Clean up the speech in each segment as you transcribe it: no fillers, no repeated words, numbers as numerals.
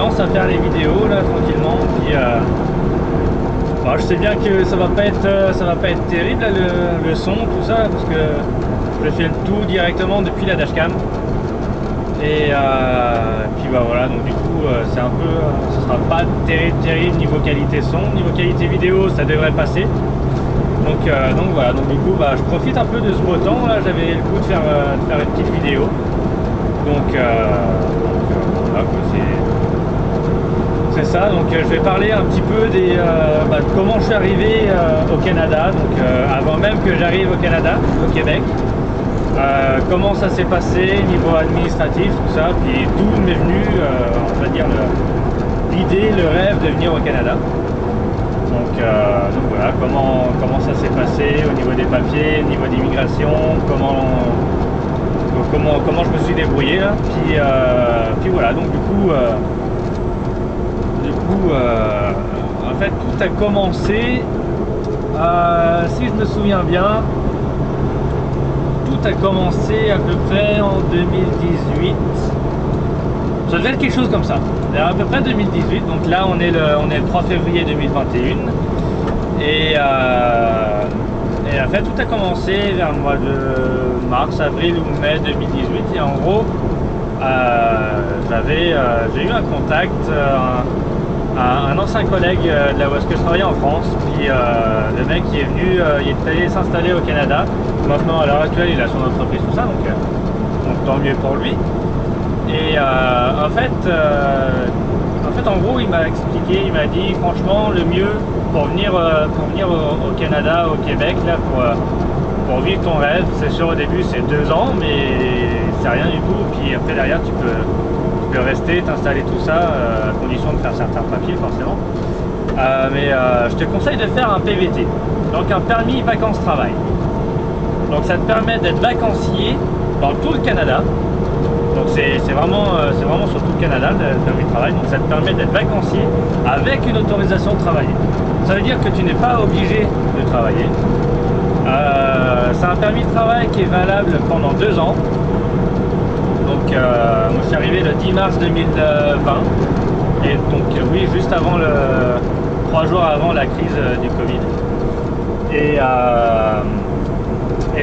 commence à faire les vidéos là tranquillement. Puis bon, je sais bien que ça va pas être terrible là, le son, tout ça, parce que je filme tout directement depuis la dashcam. Et puis bah voilà, donc du coup c'est un peu, ce sera pas terrible niveau qualité son, niveau qualité vidéo ça devrait passer. Donc voilà, donc du coup bah, je profite un peu de ce beau temps là, j'avais le goût de faire une petite vidéo. Donc voilà, c'est ça. Donc je vais parler un petit peu de comment je suis arrivé au Canada, donc avant même que j'arrive au Canada, au Québec. Comment ça s'est passé niveau administratif, tout ça, puis d'où m'est venu, on va dire, l'idée, le rêve de venir au Canada. Donc voilà, comment ça s'est passé au niveau des papiers, au niveau d'immigration, comment je me suis débrouillé là. Puis voilà, donc du coup en fait tout a commencé, si je me souviens bien, tout a commencé à peu près en 2018. Ça devait être quelque chose comme ça. À peu près 2018. Donc là, on est le 3 février 2021. Et en fait, tout a commencé vers le mois de mars, avril ou mai 2018. Et en gros, j'ai eu un contact, un ancien collègue de là où est-ce que je travaillais en France. Puis le mec qui est venu, il est allé s'installer au Canada. Maintenant, à l'heure actuelle, il a son entreprise, tout ça, donc tant mieux pour lui. Et en fait, en gros, il m'a expliqué, il m'a dit, franchement, le mieux pour venir au Canada, au Québec, là, pour vivre ton rêve, c'est sûr, au début, c'est 2 ans, mais c'est rien du tout. Puis après, derrière, tu peux rester, t'installer, tout ça, à condition de faire certains papiers, forcément. Mais je te conseille de faire un PVT, donc un permis vacances-travail. Donc ça te permet d'être vacancier dans tout le Canada. Donc c'est vraiment sur tout le Canada le permis de travail. Donc ça te permet d'être vacancier avec une autorisation de travailler. Ça veut dire que tu n'es pas obligé de travailler. C'est un permis de travail qui est valable pendant 2 ans. Donc moi je suis arrivé le 10 mars 2020. Et donc oui, juste avant 3 jours avant la crise du Covid. Et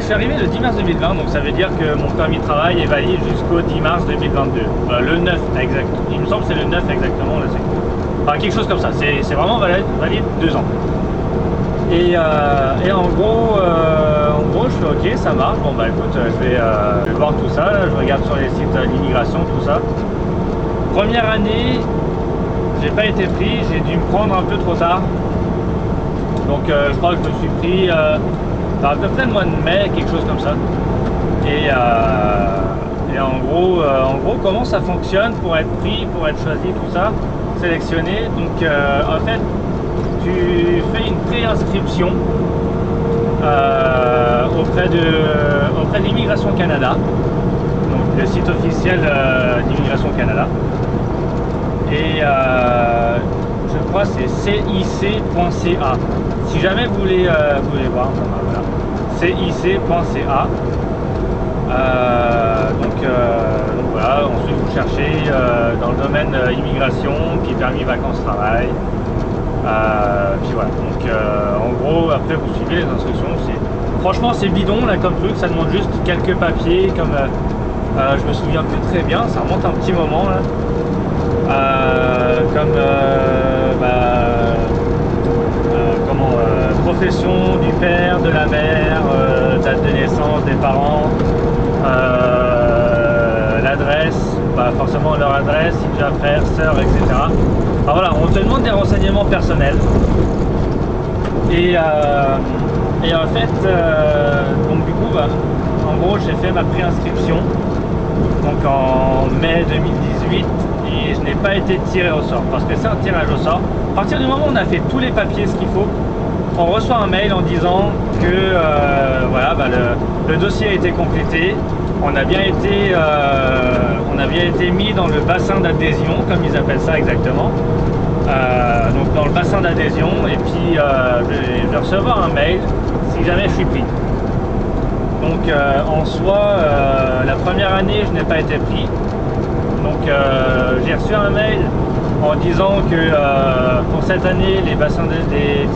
je suis arrivé le 10 mars 2020, donc ça veut dire que mon permis de travail est valide jusqu'au 10 mars 2022. Le 9 exact. Il me semble que c'est le 9 exactement. Là, enfin, quelque chose comme ça. C'est vraiment valide 2 ans. Et en gros, je fais ok, ça marche. Bon bah écoute, je vais voir tout ça. Là, je regarde sur les sites d'immigration, tout ça. Première année, j'ai pas été pris. J'ai dû me prendre un peu trop tard. Donc je crois que je me suis pris à peu près le mois de mai, quelque chose comme ça. Et en gros, comment ça fonctionne pour être pris, pour être choisi, tout ça, sélectionné. Donc en fait, tu fais une préinscription auprès de l'Immigration Canada, donc le site officiel d'Immigration Canada. Et je crois que c'est cic.ca. Si jamais vous voulez voir, voilà, cic.ca. Donc voilà, ensuite vous cherchez dans le domaine immigration, puis permis vacances-travail. Puis voilà, donc en gros, après vous suivez les instructions. Franchement, c'est bidon là comme truc, ça demande juste quelques papiers, comme je me souviens plus très bien, ça remonte un petit moment là. Profession du père, de la mère, date de naissance des parents, l'adresse, forcément leur adresse, si tu as frère, sœur, etc. Alors voilà, on te demande des renseignements personnels. Et en fait, donc du coup, en gros, j'ai fait ma préinscription donc en mai 2018 et je n'ai pas été tiré au sort parce que c'est un tirage au sort. À partir du moment où on a fait tous les papiers, ce qu'il faut, on reçoit un mail en disant que voilà, le dossier a été complété, on a bien été mis dans le bassin d'adhésion, comme ils appellent ça exactement. Donc dans le bassin d'adhésion, et puis je vais recevoir un mail si jamais je suis pris. Donc en soi, la première année je n'ai pas été pris. Donc j'ai reçu un mail en disant que pour cette année, les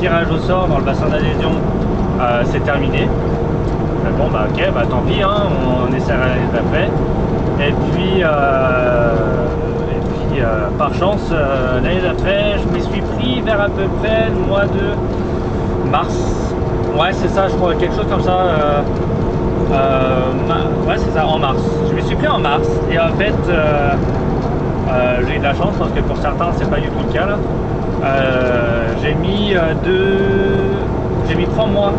tirages au sort dans le bassin d'adhésion, c'est terminé. Bon bah ok, bah tant pis, hein, on essaiera l'année d'après. Et puis par chance, l'année d'après, je m'y suis pris vers à peu près le mois de mars. Ouais, c'est ça, je crois, quelque chose comme ça. Ouais, c'est ça, en mars. Je m'y suis pris en mars. Et en fait, j'ai eu de la chance parce que pour certains, c'est pas du tout le cas là. J'ai mis 3 mois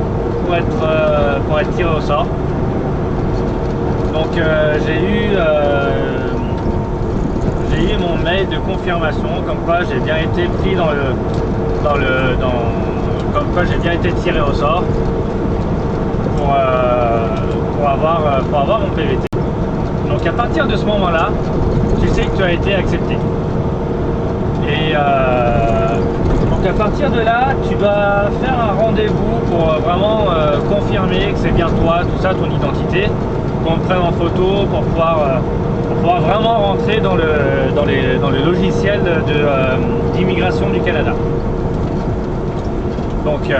pour être tiré au sort. Donc j'ai eu mon mail de confirmation comme quoi j'ai bien été pris comme quoi j'ai bien été tiré au sort pour avoir mon PVT. Donc à partir de ce moment-là, tu sais que tu as été accepté. Et donc à partir de là, tu dois faire un rendez-vous pour vraiment confirmer que c'est bien toi, tout ça, ton identité, qu'on te prenne en photo pour pouvoir vraiment rentrer dans le logiciel d'immigration du Canada. Donc il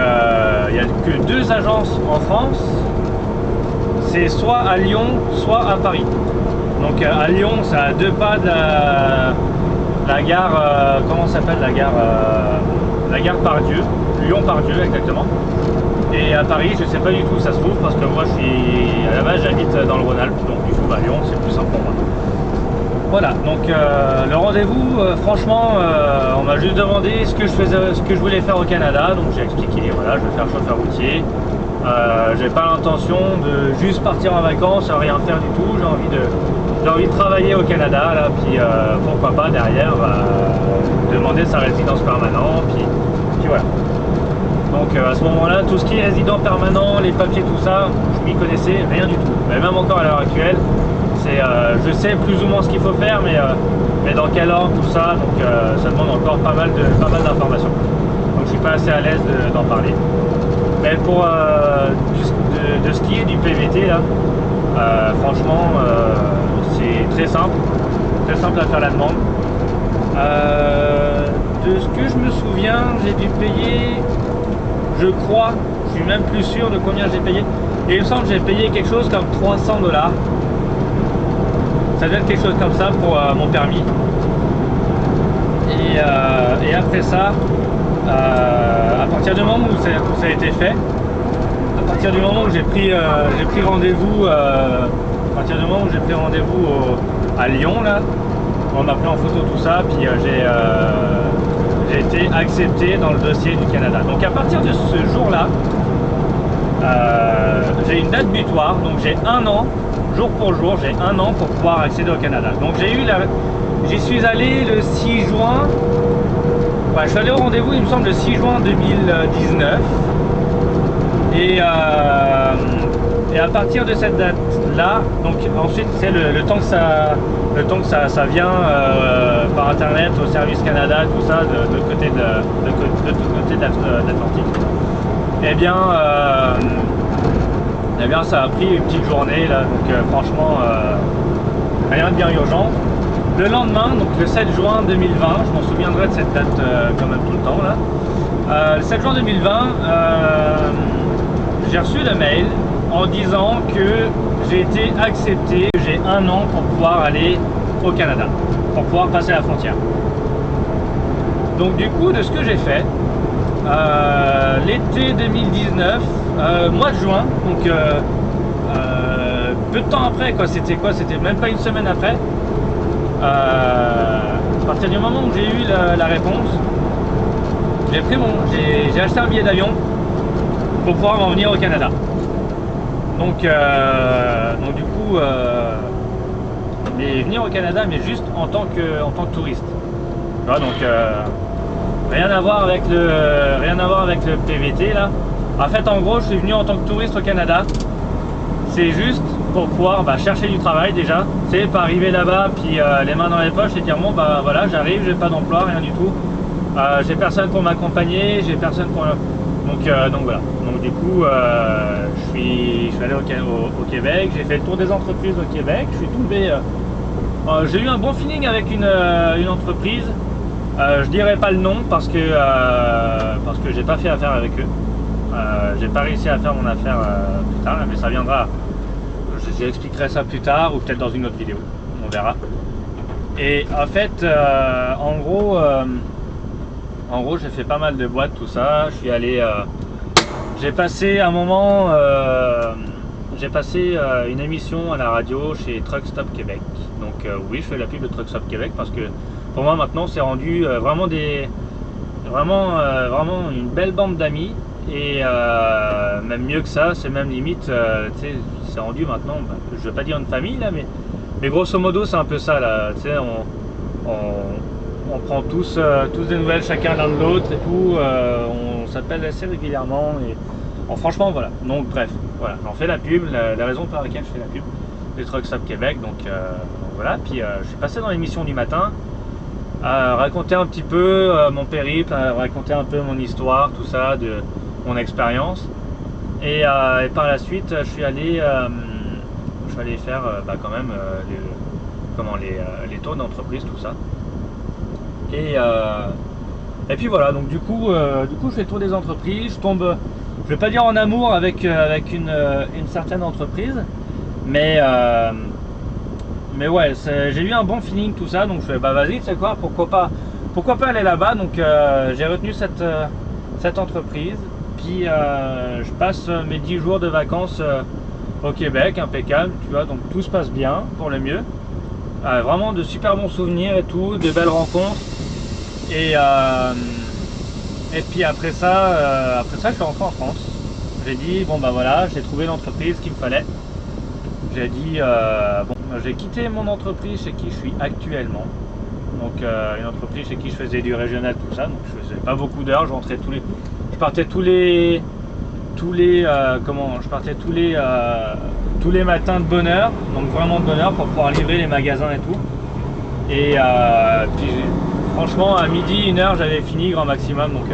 n'y a que 2 agences en France, c'est soit à Lyon, soit à Paris. Donc à Lyon, c'est à 2 pas de la gare, comment s'appelle la gare Pardieu, Lyon-Pardieu exactement. Et à Paris, je sais pas du tout où ça se trouve parce que moi à la base j'habite dans le Rhône-Alpes, donc du coup bah, Lyon c'est plus simple pour moi. Voilà, donc le rendez-vous, franchement, on m'a juste demandé ce que je voulais faire au Canada, donc j'ai expliqué, voilà, je vais faire chauffeur routier. J'ai pas l'intention de juste partir en vacances sans rien faire du tout, j'ai envie de travailler au Canada, là, puis pourquoi pas derrière demander sa résidence permanente, puis voilà. Donc à ce moment-là, tout ce qui est résident permanent, les papiers, tout ça, je m'y connaissais rien du tout. Mais même encore à l'heure actuelle, je sais plus ou moins ce qu'il faut faire, mais dans quel ordre, tout ça, donc ça demande encore pas mal d'informations. Donc je suis pas assez à l'aise d'en parler. Mais pour de ce qui est du PVT là, franchement c'est très simple à faire la demande. De ce que je me souviens, j'ai dû payer, je crois, je suis même plus sûr de combien j'ai payé. Et il me semble que j'ai payé quelque chose comme 300 $. Ça doit être quelque chose comme ça pour mon permis. Et après ça, à partir du moment où ça a été fait, à partir du moment où j'ai pris rendez-vous, à partir du moment où j'ai pris rendez-vous à Lyon là, on m'a pris en photo tout ça, puis j'ai été accepté dans le dossier du Canada. Donc à partir de ce jour-là, j'ai une date butoir, donc j'ai 1 an, jour pour jour, j'ai 1 an pour pouvoir accéder au Canada. Donc j'y suis allé le 6 juin. Ouais, je suis allé au rendez-vous, il me semble, le 6 juin 2019. Et à partir de cette date-là, donc ensuite c'est le temps que ça vient par internet au Service Canada, tout ça, de l'autre côté de l'Atlantique. Eh bien ça a pris une petite journée là, donc franchement rien de bien urgent. Le lendemain, donc le 7 juin 2020, je m'en souviendrai de cette date quand même tout le temps là. Le 7 juin 2020, j'ai reçu le mail en disant que j'ai été accepté, j'ai 1 an pour pouvoir aller au Canada, pour pouvoir passer la frontière. Donc du coup, de ce que j'ai fait, l'été 2019, mois de juin, donc peu de temps après, c'était même pas une semaine après, à partir du moment où j'ai eu la réponse, j'ai acheté un billet d'avion pour pouvoir m'en venir au Canada. Donc du coup, mais venir au Canada, mais juste en tant que touriste. Voilà, donc rien à voir avec le PVT là. En fait, en gros, je suis venu en tant que touriste au Canada. C'est juste pour pouvoir chercher du travail déjà. C'est pas arriver là-bas puis les mains dans les poches et dire bon bah voilà, j'arrive, j'ai pas d'emploi, rien du tout. J'ai personne pour m'accompagner, j'ai personne pour donc voilà. Donc du coup, je suis allé au Québec, j'ai fait le tour des entreprises au Québec. Je suis tombé, j'ai eu un bon feeling avec une entreprise Je dirais pas le nom parce que j'ai pas fait affaire avec eux. J'ai pas réussi à faire mon affaire plus tard, mais ça viendra. J'expliquerai ça plus tard ou peut-être dans une autre vidéo. On verra. Et en fait, en gros, j'ai fait pas mal de boîtes, tout ça. Je suis allé. J'ai passé un moment. J'ai passé une émission à la radio chez Truck Stop Québec. Donc oui, je fais la pub de Truck Stop Québec parce que pour moi maintenant c'est rendu vraiment une belle bande d'amis et même mieux que ça, c'est même limite, tu sais, c'est rendu maintenant, je veux pas dire une famille là, mais grosso modo c'est un peu ça là, tu sais, on prend tous des nouvelles chacun l'un de l'autre et tout, on s'appelle assez régulièrement et franchement voilà, donc bref, voilà, j'en fais la pub, la raison pour laquelle je fais la pub des Truck Stop Québec, donc voilà, puis je suis passé dans l'émission du matin à raconter un petit peu mon périple, à raconter un peu mon histoire, tout ça, de mon expérience et par la suite je suis allé faire quand même les taux d'entreprise, tout ça et puis voilà, donc du coup je fais le tour des entreprises, je tombe, je vais pas dire en amour avec une certaine entreprise, mais ouais, j'ai eu un bon feeling, tout ça, donc je fais bah vas-y, tu sais quoi, pourquoi pas aller là-bas, donc j'ai retenu cette entreprise, puis je passe mes 10 jours de vacances au Québec, impeccable, tu vois, donc tout se passe bien, pour le mieux, vraiment de super bons souvenirs et tout, de belles rencontres, et puis après ça je suis rentré en France. J'ai dit bon bah voilà, j'ai trouvé l'entreprise qu'il me fallait. J'ai dit bon, j'ai quitté mon entreprise chez qui je suis actuellement. Donc une entreprise chez qui je faisais du régional, tout ça. Donc je faisais pas beaucoup d'heures, je partais tous les matins de bonne heure, donc vraiment de bonne heure pour pouvoir livrer les magasins et tout. Et puis franchement à midi, 1h j'avais fini grand maximum, donc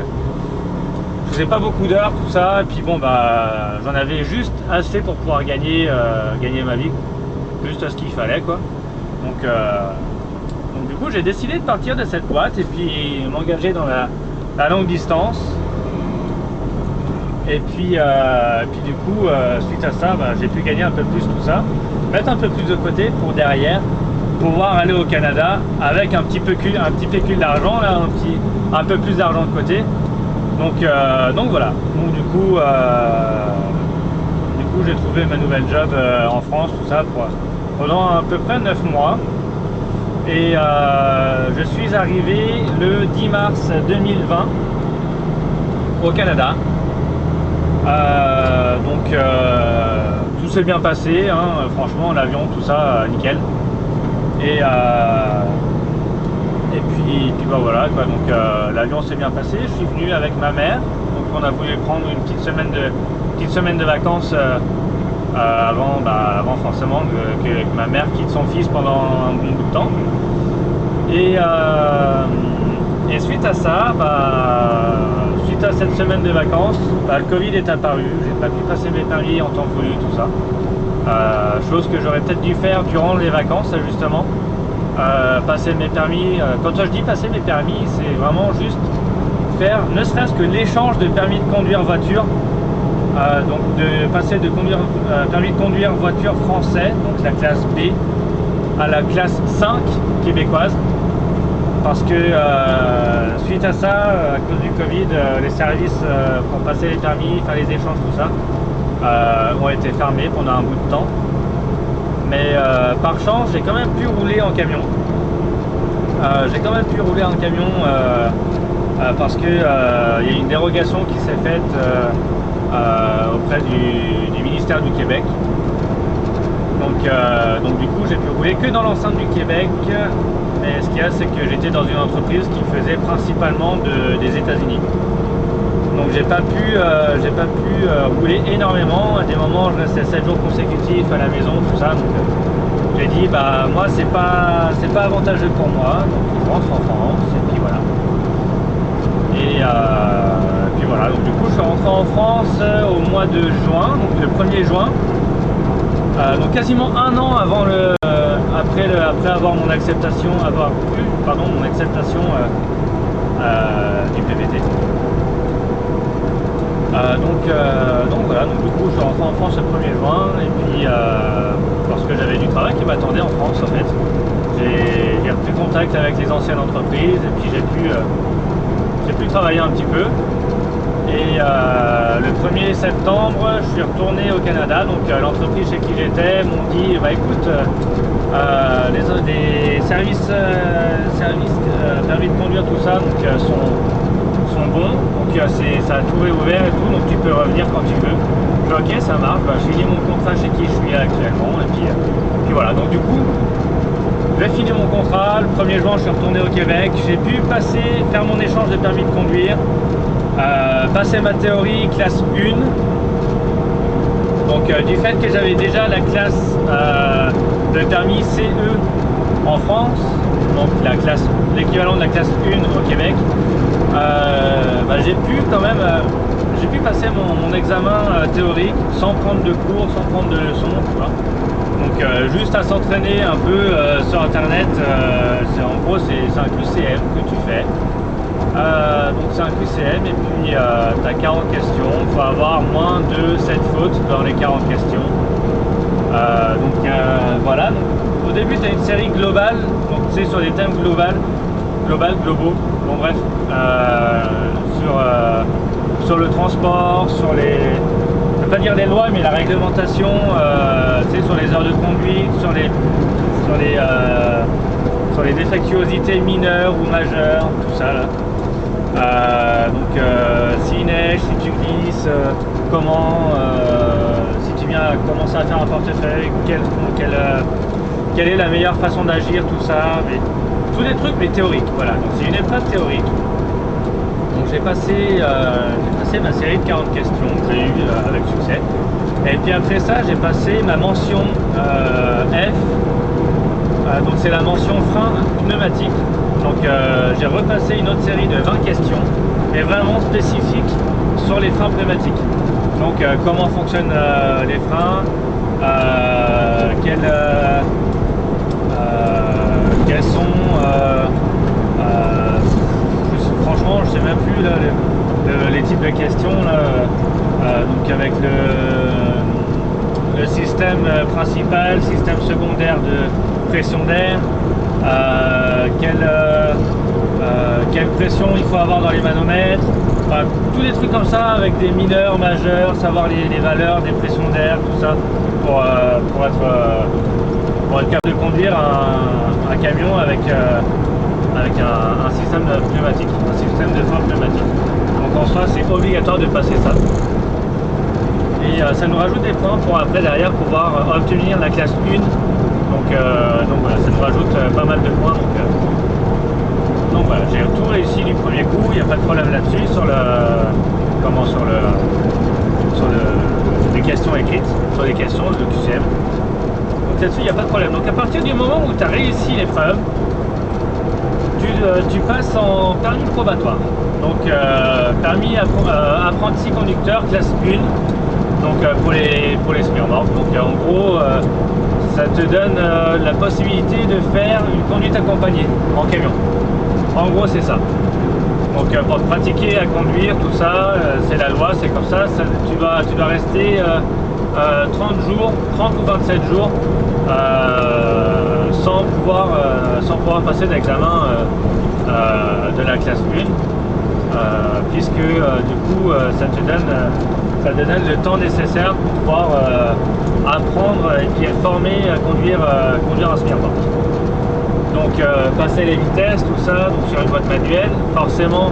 je faisais pas beaucoup d'heures, tout ça, et puis bon bah j'en avais juste assez pour pouvoir gagner ma vie, juste ce qu'il fallait quoi. Donc du coup j'ai décidé de partir de cette boîte et puis m'engager dans la longue distance. Et puis du coup suite à ça j'ai pu gagner un peu plus, tout ça, mettre un peu plus de côté pour derrière pouvoir aller au Canada avec un petit pécule d'argent là, un peu plus d'argent de côté. Donc voilà. Donc du coup j'ai trouvé ma nouvelle job en France, tout ça, pendant à peu près 9 mois. Et je suis arrivé le 10 mars 2020 au Canada. Donc tout s'est bien passé, hein, franchement, l'avion, tout ça, nickel. Et puis bah voilà quoi, donc l'avion s'est bien passé, je suis venu avec ma mère, donc on a voulu prendre une petite semaine de vacances avant forcément que ma mère quitte son fils pendant un bon bout de temps. Et suite à ça, suite à cette semaine de vacances, le Covid est apparu, j'ai pas pu passer mes permis en temps voulu, tout ça. Chose que j'aurais peut-être dû faire durant les vacances justement. Passer mes permis, quand je dis passer mes permis, c'est vraiment juste faire ne serait-ce que l'échange de permis de conduire voiture, donc de passer de permis de conduire voiture français, donc la classe B, à la classe 5 québécoise, parce que suite à ça, à cause du Covid, les services pour passer les permis, faire les échanges, tout ça, ont été fermés pendant un bout de temps. Mais par chance, j'ai quand même pu rouler en camion. Parce que il y a une dérogation qui s'est faite auprès du ministère du Québec. Donc du coup, j'ai pu rouler que dans l'enceinte du Québec. Mais ce qu'il y a, c'est que j'étais dans une entreprise qui faisait principalement des États-Unis. Donc j'ai pas pu rouler énormément. À des moments je restais 7 jours consécutifs à la maison, tout ça. Donc j'ai dit moi c'est pas avantageux pour moi, donc je rentre en France et puis voilà. Et puis voilà, donc du coup je suis rentré en France au mois de juin, donc le 1er juin. Donc quasiment un an avant après avoir mon acceptation, mon acceptation du PVT. Donc voilà, donc du coup je suis rentré en France le 1er juin et puis parce que j'avais du travail qui m'attendait en France en fait. J'ai repris contact avec les anciennes entreprises et puis j'ai pu travailler un petit peu. Et le 1er septembre, je suis retourné au Canada, donc l'entreprise chez qui j'étais m'ont dit bah écoute, les services permis de conduire, tout ça, donc, sont bons, donc ça a tout réouvert et tout, donc tu peux revenir quand tu veux. Je dis ok, ça marche, bah, j'ai fini mon contrat chez qui je suis actuellement, et puis voilà, donc du coup, j'ai fini mon contrat, le 1er juin je suis retourné au Québec, j'ai pu faire mon échange de permis de conduire, passer ma théorie classe 1, donc du fait que j'avais déjà la classe de permis CE en France, donc l'équivalent de la classe 1 au Québec, bah, j'ai pu quand même passer mon examen théorique sans prendre de cours, sans prendre de leçons, tu vois. Donc juste à s'entraîner un peu sur internet, en gros c'est un QCM que tu fais. Donc c'est un QCM et puis tu as 40 questions, il faut avoir moins de 7 fautes dans les 40 questions. Voilà, donc, au début tu as une série globale, donc c'est sur des thèmes globaux, bon bref, sur le transport, sur les, je ne vais pas dire les lois, mais la réglementation, sur les heures de conduite, sur les défectuosités mineures ou majeures, tout ça là. S'il neige, si tu glisses, si tu viens commencer à faire un portefeuille, quelle est la meilleure façon d'agir, tout ça, mais tous les trucs mais théoriques, voilà. Donc c'est une épreuve théorique. Donc j'ai passé ma série de 40 questions que j'ai eu avec succès. Et puis après ça, j'ai passé ma mention F. Donc c'est la mention frein pneumatique. Donc j'ai repassé une autre série de 20 questions, mais vraiment spécifiques sur les freins pneumatiques. Donc comment fonctionnent les freins, quels sont franchement je sais même plus là, les types de questions là, donc avec le système principal, système secondaire de pression d'air, quelle pression il faut avoir dans les manomètres, enfin, tous les trucs comme ça avec des mineurs, majeurs, savoir les valeurs des pressions d'air, tout ça pour être capable de conduire un camion avec un système pneumatique, un système de frein pneumatique. Donc en soi c'est obligatoire de passer ça. Et ça nous rajoute des points pour après derrière pouvoir obtenir la classe 1. Donc voilà, ça nous rajoute pas mal de points. Donc voilà, j'ai tout réussi du premier coup, il n'y a pas de problème là-dessus sur les questions écrites, sur les questions de QCM. Donc là-dessus il n'y a pas de problème. Donc à partir du moment où tu as réussi l'épreuve, tu passes en permis probatoire. Donc permis apprenti conducteur classe 1. Donc pour les semi-remorques. Donc en gros ça te donne la possibilité de faire une conduite accompagnée en camion. En gros c'est ça. Donc pour te pratiquer à conduire, tout ça, c'est la loi, c'est comme ça, tu dois rester 30 ou 27 jours sans pouvoir passer l'examen de la classe 1, puisque du coup ça te donne le temps nécessaire pour pouvoir apprendre et puis être formé à conduire un semi-remorque. Donc passer les vitesses, tout ça, donc sur une boîte manuelle, forcément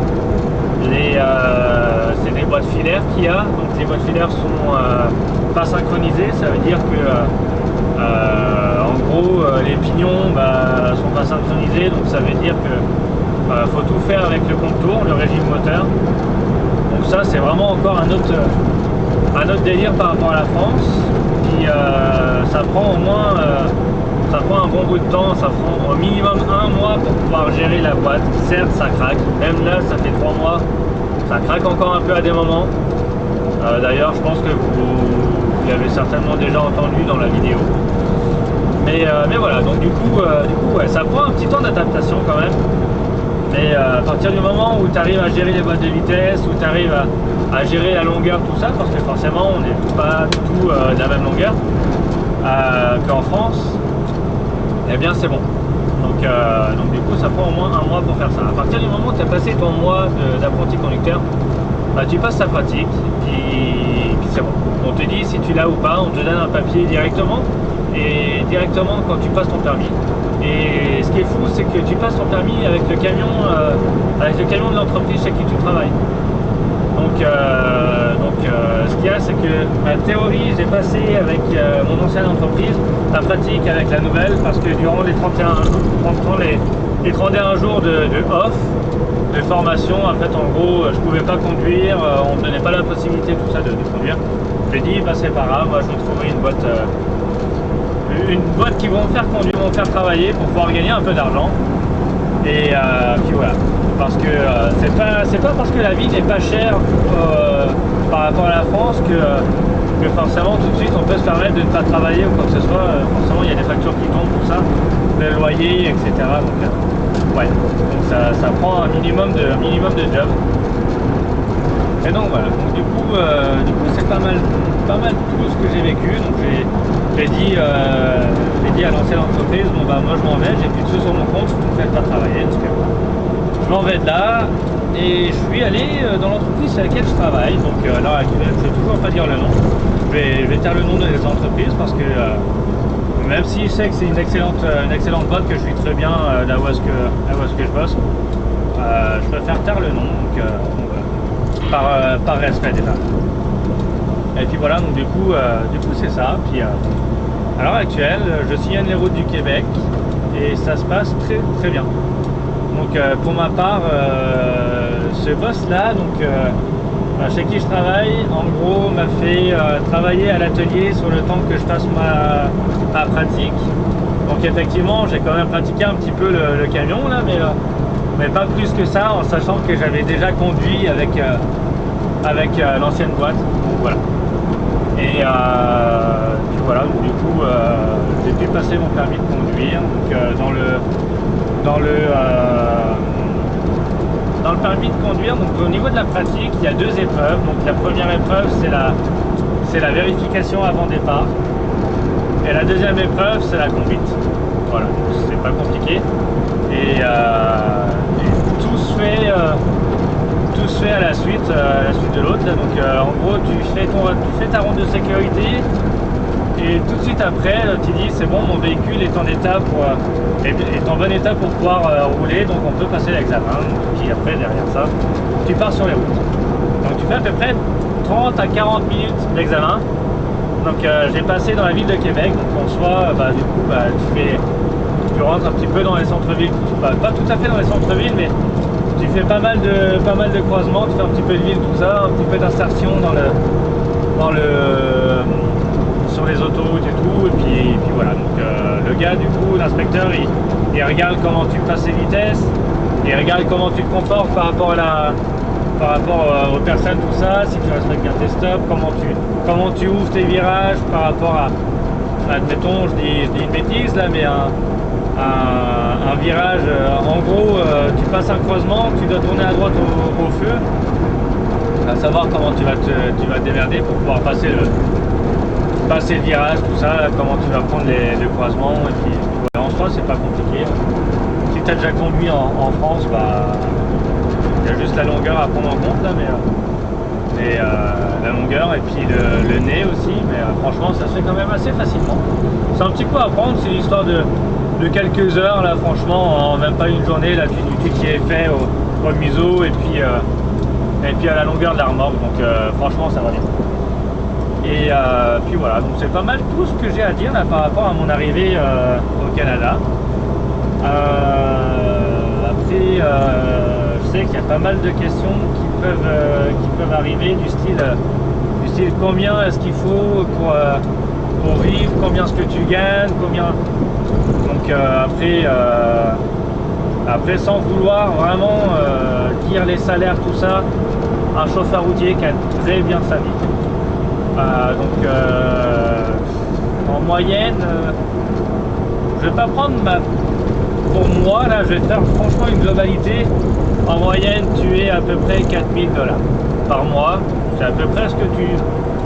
c'est des boîtes filaires qu'il y a, donc les boîtes filaires sont pas synchronisées, ça veut dire que en gros les pignons sont pas synchronisés, donc ça veut dire que faut tout faire avec le contour, le régime moteur. Donc ça c'est vraiment encore un autre délire par rapport à la France. Puis ça prend au moins un bon bout de temps, ça prend au minimum 1 mois pour pouvoir gérer la boîte. Certes ça craque, même là ça fait 3 mois, ça craque encore un peu à des moments. D'ailleurs je pense que vous l'avez certainement déjà entendu dans la vidéo. Mais voilà, donc du coup ouais, ça prend un petit temps d'adaptation quand même. Mais à partir du moment où tu arrives à gérer les boîtes de vitesse, où tu arrives à gérer la longueur, tout ça, parce que forcément on n'est pas du tout de la même longueur qu'en France, eh bien c'est bon. Donc du coup ça prend au moins un mois pour faire ça. À partir du moment où tu as passé ton mois d'apprenti conducteur, bah, tu passes ta pratique, puis c'est bon. On te dit si tu l'as ou pas, on te donne un papier directement, et directement quand tu passes ton permis. Et ce qui est fou, c'est que tu passes ton permis avec le camion de l'entreprise chez qui tu travailles. Ce qu'il y a, c'est que la théorie, j'ai passé avec mon ancienne entreprise, la pratique avec la nouvelle, parce que durant les 31 jours de off, de formation, en fait, en gros, je pouvais pas conduire, on me donnait pas la possibilité tout ça de conduire. J'ai dit, bah, c'est pas grave, moi je vais trouver une boîte qui vont me faire conduire, vont me faire travailler pour pouvoir gagner un peu d'argent. Et puis voilà, parce que c'est pas parce que la vie n'est pas chère par rapport à la France que forcément tout de suite on peut se permettre de ne pas travailler ou quoi que ce soit. Forcément il y a des factures qui tombent pour ça, le loyer, etc. Ouais, donc ça prend un minimum de job. Et donc voilà, donc du coup c'est pas mal tout ce que j'ai vécu. Donc j'ai dit à l'ancienne entreprise, bon bah moi je m'en vais, j'ai plus de sous sur mon compte, vous ne faites pas travailler, donc je m'en vais de là et je suis allé dans l'entreprise sur laquelle je travaille. Donc à l'heure actuelle, je ne vais toujours pas dire le nom, je vais taire le nom des entreprises parce que même si je sais que c'est une excellente boîte, que je suis très bien là où est-ce que je bosse, je préfère taire le nom, donc voilà. Par respect déjà. Et puis voilà, donc du coup c'est ça. Puis à l'heure actuelle, je sillonne les routes du Québec et ça se passe très très bien. Donc pour ma part, ce boss là, chez qui je travaille, en gros m'a fait travailler à l'atelier sur le temps que je fasse ma pratique. Donc effectivement, j'ai quand même pratiqué un petit peu le camion là, mais pas plus que ça, en sachant que j'avais déjà conduit avec l'ancienne boîte. Donc voilà. Et puis voilà, donc du coup j'ai pu passer mon permis de conduire. Donc dans le permis de conduire, donc au niveau de la pratique, il y a deux épreuves. Donc la première épreuve, c'est la vérification avant départ. Et la deuxième épreuve, c'est la conduite. Voilà, c'est pas compliqué. Et tout se fait à la suite de l'autre. Donc en gros, tu fais ta ronde de sécurité et tout de suite après, tu dis c'est bon, mon véhicule est en bon état pour pouvoir rouler, donc on peut passer l'examen. Puis après, derrière ça, tu pars sur les routes. Donc tu fais à peu près 30 à 40 minutes d'examen. Donc j'ai passé dans la ville de Québec, donc en soi, tu rentres un petit peu dans les centres-villes, pas tout à fait dans les centres-villes, mais tu fais pas mal de croisements, tu fais un petit peu de ville, tout ça, un petit peu d'insertion sur les autoroutes et tout, et puis voilà. Donc le gars, du coup, l'inspecteur, il regarde comment tu passes les vitesses, il regarde comment tu te comportes par rapport aux personnes, tout ça, si tu respectes bien tes stops, comment tu ouvres tes virages par rapport admettons, je dis une bêtise là, mais un virage, en gros, tu passes un croisement, tu dois tourner à droite au feu, à savoir comment tu vas te démerder pour pouvoir passer le virage, tout ça, comment tu vas prendre le croisement, et puis voilà, en soi c'est pas compliqué. Si tu as déjà conduit en France, bah il y a juste la longueur à prendre en compte là, mais la longueur et puis le nez aussi, mais franchement ça se fait quand même assez facilement. C'est un petit peu à apprendre, c'est l'histoire de quelques heures là, franchement, en même pas une journée là, tu t'y es fait au museau et puis à la longueur de la remorque, donc franchement ça va bien. Et puis voilà, donc c'est pas mal tout ce que j'ai à dire là par rapport à mon arrivée au Canada. Après je sais qu'il y a pas mal de questions qui peuvent arriver du style combien est-ce qu'il faut pour vivre, combien est-ce que tu gagnes, combien. Donc après sans vouloir vraiment dire les salaires, tout ça, un chauffeur routier gagne très bien sa vie. En moyenne, je vais pas prendre pour moi, là, je vais faire franchement une globalité. En moyenne, tu es à peu près 4000 $ par mois. C'est à peu près ce que tu...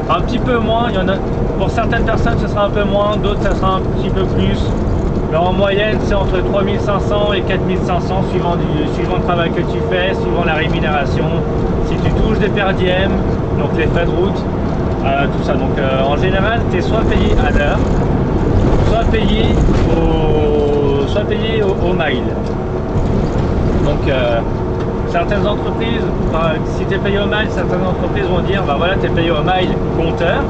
Un petit peu moins, il y en a... Pour certaines personnes, ce sera un peu moins, d'autres, ça sera un petit peu plus. Mais en moyenne, c'est entre 3500 et 4500 suivant le travail que tu fais, suivant la rémunération. Si tu touches des perdièmes, donc les frais de route, tout ça. Donc en général, tu es soit payé à l'heure, soit payé au mile. Donc certaines entreprises, si tu es payé au mile, certaines entreprises vont dire, bah voilà, tu es payé au mile compteur.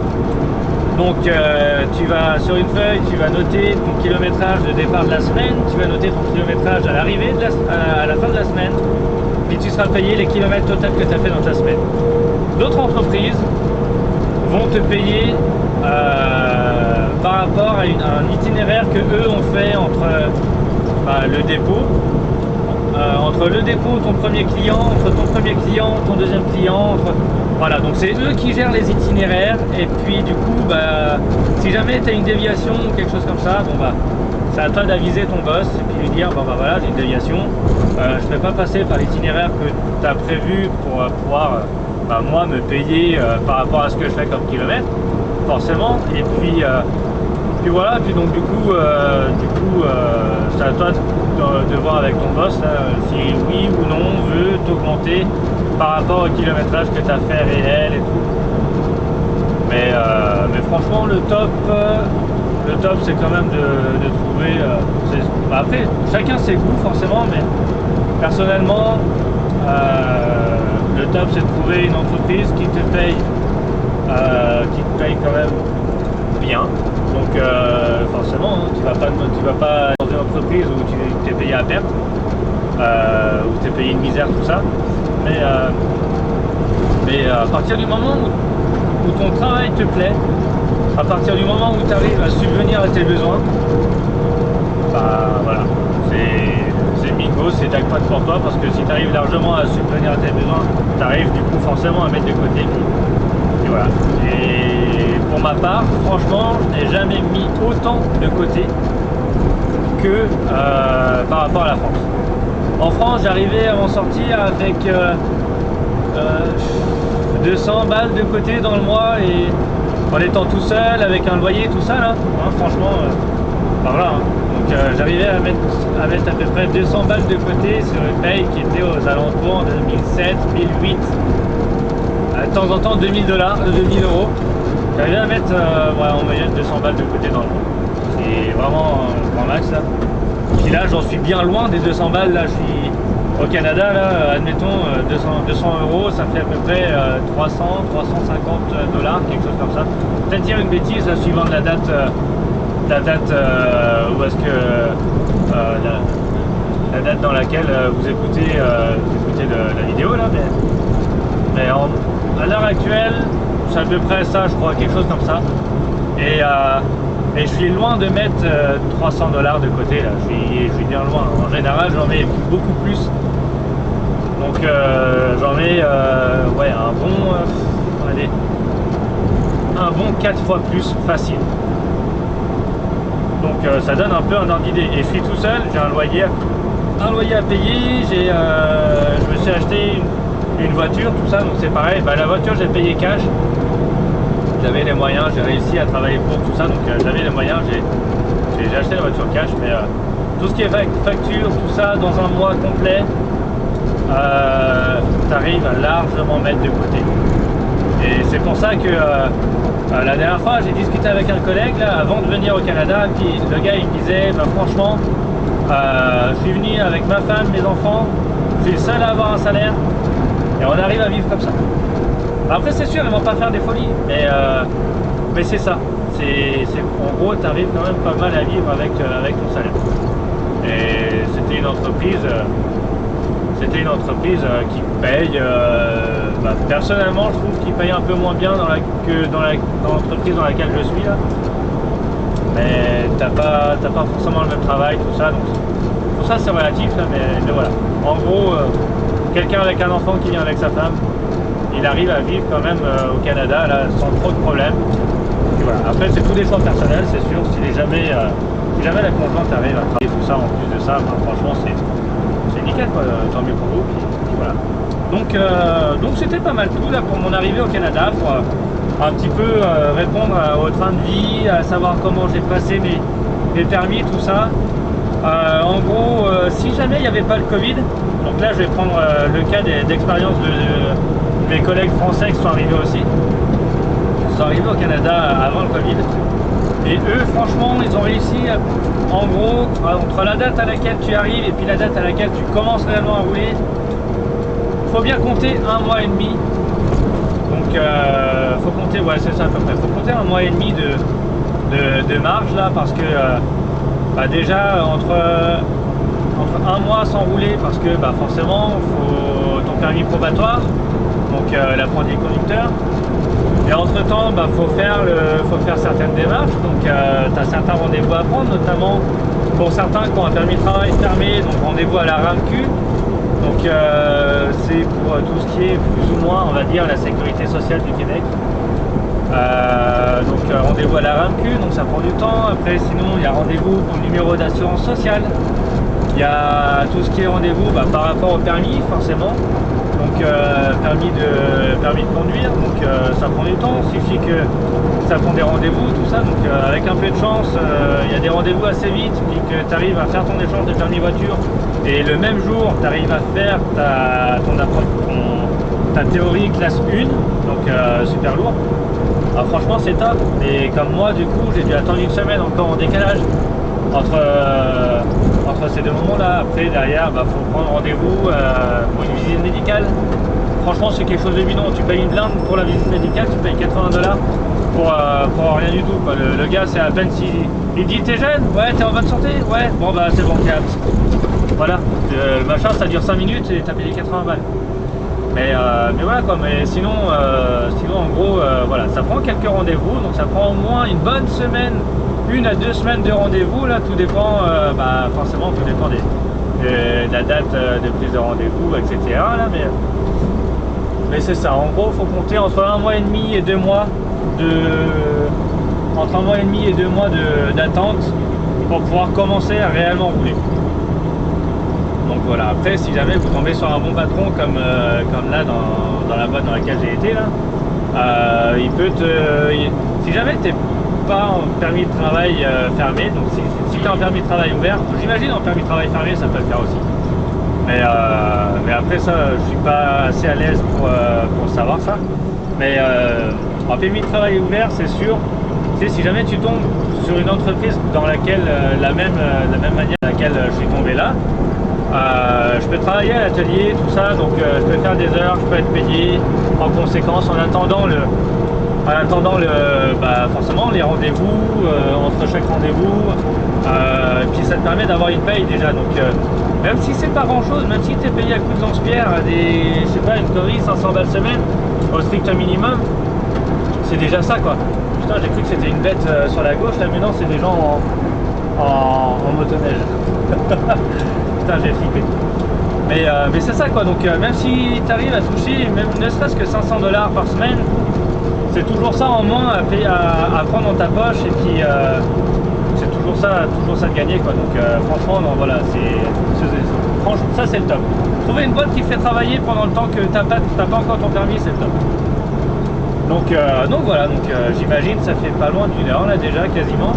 Donc tu vas sur une feuille, tu vas noter ton kilométrage de départ de la semaine, tu vas noter ton kilométrage à l'arrivée, à la fin de la semaine, puis tu seras payé les kilomètres total que tu as fait dans ta semaine. D'autres entreprises vont te payer par rapport à un itinéraire que eux ont fait entre le dépôt, ton premier client, entre ton premier client, ton deuxième client, voilà, donc c'est eux qui gèrent les itinéraires. Et puis du coup, si jamais tu as une déviation ou quelque chose comme ça, bon bah c'est à toi d'aviser ton boss et puis lui dire, bon bah voilà, j'ai une déviation, je ne vais pas passer par l'itinéraire que tu as prévu pour pouvoir moi me payer par rapport à ce que je fais comme kilomètre, forcément. Et puis voilà, puis donc du coup c'est à toi de voir avec ton boss là, si oui ou non veut t'augmenter par rapport au kilométrage que tu as fait réel et tout. Mais franchement le top c'est quand même de trouver après chacun ses goûts forcément, mais personnellement le top c'est de trouver une entreprise qui te paye quand même bien. Donc forcément tu vas pas dans une entreprise où tu es payé à perte, où tu es payé une misère, tout ça. Mais à partir du moment où ton travail te plaît, à partir du moment où tu arrives à subvenir à tes besoins, voilà, c'est bingo, c'est jackpot pour toi, parce que si tu arrives largement à subvenir à tes besoins, tu arrives du coup forcément à mettre de côté. Et voilà. Et pour ma part, franchement, je n'ai jamais mis autant de côté que par rapport à la France. En France, j'arrivais à m'en sortir avec 200 balles de côté dans le mois, et en étant tout seul avec un loyer, tout ça là, hein, franchement, voilà. Hein. Donc j'arrivais à mettre à peu près 200 balles de côté sur une paye qui était aux alentours de 1007, 1008, de temps en temps 2000 €. J'arrivais à mettre en moyenne 200 balles de côté dans le mois. C'est vraiment un grand max là. Puis là, j'en suis bien loin des 200 balles. Là, je suis au Canada. Là, admettons 200 €, ça fait à peu près 300, 350 $, quelque chose comme ça. Peut-être dire une bêtise, là, suivant la date où est-ce que la date dans laquelle vous écoutez la vidéo là, mais à l'heure actuelle, c'est à peu près ça, je crois, quelque chose comme ça. Et je suis loin de mettre 300 $ de côté là. Je suis bien loin. En général, j'en mets beaucoup plus. Donc j'en mets un bon 4 fois plus facile. Donc ça donne un peu un ordre d'idée. Et je suis tout seul, j'ai un loyer à payer. Je me suis acheté une voiture, tout ça, donc c'est pareil. La voiture, j'ai payé cash. J'avais les moyens, j'ai réussi à travailler pour tout ça, donc j'avais les moyens, j'ai acheté la voiture cash. Mais tout ce qui est facture, tout ça, dans un mois complet, tu arrives à largement mettre de côté. Et c'est pour ça que la dernière fois, j'ai discuté avec un collègue là, avant de venir au Canada, puis le gars il me disait, franchement, je suis venu avec ma femme, mes enfants, je suis le seul à avoir un salaire, et on arrive à vivre comme ça. Après c'est sûr, ils vont pas faire des folies, mais c'est ça. En gros, tu arrives quand même pas mal à vivre avec ton salaire. Et c'était une entreprise qui paye, personnellement je trouve qu'il paye un peu moins bien que dans l'entreprise dans laquelle je suis là. Mais t'as pas forcément le même travail, tout ça, donc tout ça c'est relatif là, mais voilà. En gros, quelqu'un avec un enfant qui vient avec sa femme, il arrive à vivre quand même au Canada là, sans trop de problèmes. Et voilà. Après c'est tous des choix personnels, c'est sûr. Si jamais si jamais la conjointe arrive à travailler tout ça, en plus de ça, bah, franchement c'est nickel quoi, tant mieux pour vous, puis voilà. Donc c'était pas mal tout là pour mon arrivée au Canada, pour un petit peu répondre au train de vie, à savoir comment j'ai passé mes permis, tout ça. En gros, si jamais il n'y avait pas le Covid, donc là je vais prendre le cas d'expérience de mes collègues français qui sont arrivés aussi. Ils sont arrivés au Canada avant le Covid. Et eux, franchement, ils ont réussi, en gros, entre la date à laquelle tu arrives et puis la date à laquelle tu commences réellement à rouler, faut bien compter 1 mois et demi. Donc, faut compter, ouais, c'est ça à peu près. Faut compter 1 mois et demi de marge là, parce que bah, déjà entre 1 mois sans rouler, parce que bah, forcément, faut ton permis probatoire, donc l'apprenti conducteur. Et entre temps, bah, faut faire certaines démarches, donc tu as certains rendez-vous à prendre, notamment pour certains qui ont un permis de travail fermé, donc rendez-vous à la RAMQ, donc c'est pour tout ce qui est plus ou moins, on va dire, la sécurité sociale du Québec. Donc rendez-vous à la RAMQ, donc ça prend du temps. Après sinon il y a rendez-vous pour le numéro d'assurance sociale, il y a tout ce qui est rendez-vous bah, par rapport au permis forcément. Donc permis de conduire, donc ça prend du temps, il suffit que ça prend des rendez-vous, tout ça, donc avec un peu de chance, il y a des rendez-vous assez vite, puis que tu arrives à faire ton échange de permis voiture, et le même jour, tu arrives à faire ta théorie classe 1, donc super lourd. Alors franchement c'est top, et comme moi du coup j'ai dû attendre une semaine encore en décalage entre ces deux moments là. Après derrière bah, faut prendre rendez-vous pour une visite médicale. Franchement c'est quelque chose de bidon, tu payes une blinde pour la visite médicale, tu payes 80 $ pour rien du tout quoi. Le gars c'est à peine il dit t'es jeune, ouais t'es en bonne santé, ouais bon bah c'est bon capte. Voilà, le machin ça dure 5 minutes et t'as payé 80 balles. Mais voilà quoi, mais sinon en gros voilà, ça prend quelques rendez-vous, donc ça prend au moins une bonne semaine, 1 à 2 semaines de rendez-vous, là tout dépend, bah forcément tout dépend de la date de prise de rendez-vous, etc. là, mais c'est ça, en gros faut compter entre 1 mois et demi et 2 mois entre 1 mois et demi et 2 mois d'attente pour pouvoir commencer à réellement rouler. Donc voilà, après si jamais vous tombez sur un bon patron comme là dans la boîte dans laquelle j'ai été là, il peut si jamais t'es pas en permis de travail fermé, donc si tu as un permis de travail ouvert, j'imagine en permis de travail fermé ça peut le faire aussi. Mais après ça, je suis pas assez à l'aise pour savoir ça. Mais en permis de travail ouvert, c'est sûr, si jamais tu tombes sur une entreprise dans laquelle la même manière à laquelle je suis tombé là, je peux travailler à l'atelier, tout ça, donc je peux faire des heures, je peux être payé en conséquence en attendant bah, forcément les rendez-vous, entre chaque rendez-vous, puis ça te permet d'avoir une paye déjà, donc même si c'est pas grand chose, même si tu es payé à coups de lance-pierre, je sais pas, une connerie, 500 balles semaine, au strict minimum, c'est déjà ça quoi. Putain, j'ai cru que c'était une bête sur la gauche, là mais non, c'est des gens en motoneige. Putain, j'ai flippé. Mais c'est ça quoi, donc même si tu arrives à toucher, même ne serait-ce que 500 $ par semaine, c'est toujours ça en moins à prendre dans ta poche, et puis c'est toujours ça de gagner quoi. Donc franchement, non, voilà, franchement, ça c'est le top. Trouver une boîte qui fait travailler pendant le temps que t'as pas encore ton permis, c'est le top. Donc voilà, donc j'imagine ça fait pas loin d'1 heure là déjà quasiment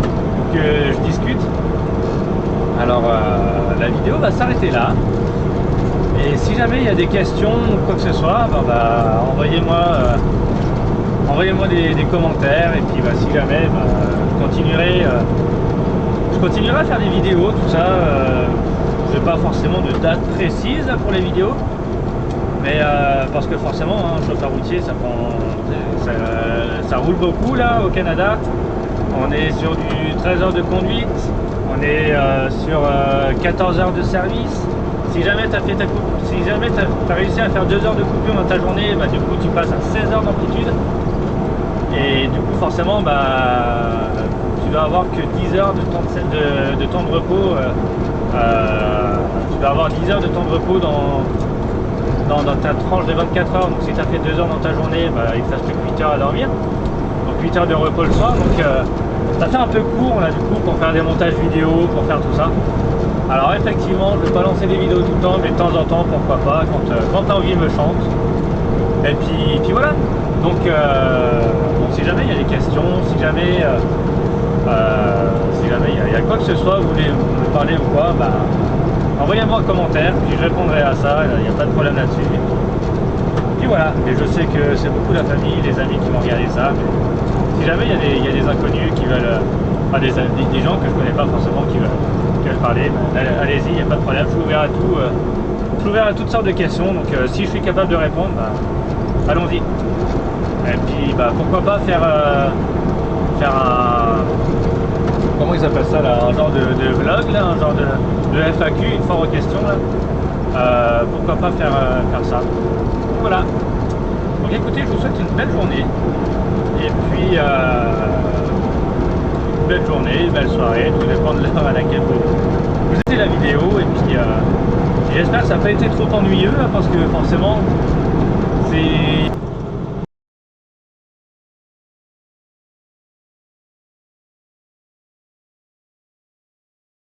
que je discute. Alors la vidéo va s'arrêter là. Et si jamais il y a des questions ou quoi que ce soit, bah, envoyez-moi des commentaires, et puis bah, si jamais je continuerai à faire des vidéos, tout ça. Je n'ai pas forcément de date précise là, pour les vidéos, mais parce que forcément, hein, chauffeur routier, ça roule beaucoup là au Canada. On est sur du 13 heures de conduite, on est sur 14 heures de service. Si jamais tu as réussi à faire 2 heures de coupure dans ta journée, bah, du coup tu passes à 16 heures d'amplitude, et du coup forcément bah, tu vas avoir que 10 heures de temps de repos. Tu vas avoir 10 heures de temps de repos dans ta tranche de 24 heures. Donc si tu as fait 2 heures dans ta journée, bah, il te reste plus que 8 heures à dormir, donc 8 heures de repos le soir. Donc Ça fait un peu court là du coup pour faire des montages vidéo, pour faire tout ça. Alors effectivement, je ne vais pas lancer des vidéos tout le temps, mais de temps en temps, pourquoi pas, quand l'envie me chante. Et puis voilà. Donc bon, si jamais il y a des questions, si jamais il y a quoi que ce soit, vous voulez me parler ou quoi, bah, envoyez-moi un commentaire, puis je répondrai à ça, il n'y a pas de problème là-dessus. Puis voilà, et je sais que c'est beaucoup la famille, les amis qui vont regarder ça, mais si jamais il y a des inconnus qui veulent, enfin des gens que je connais pas forcément qui veulent parler, bah, allez-y, il n'y a pas de problème, je suis ouvert à tout, je suis ouvert à toutes sortes de questions, donc si je suis capable de répondre, bah, allons-y. Et puis bah, pourquoi pas faire un... Comment ils appellent ça là, un genre de vlog là, un genre de FAQ, une foire aux questions là. Pourquoi pas faire ça. Donc voilà. Donc écoutez, je vous souhaite une belle journée. Et puis une belle journée, une belle soirée, tout dépend de l'heure à laquelle vous écoutez la vidéo. Et puis j'espère que ça n'a pas été trop ennuyeux, hein, parce que forcément c'est...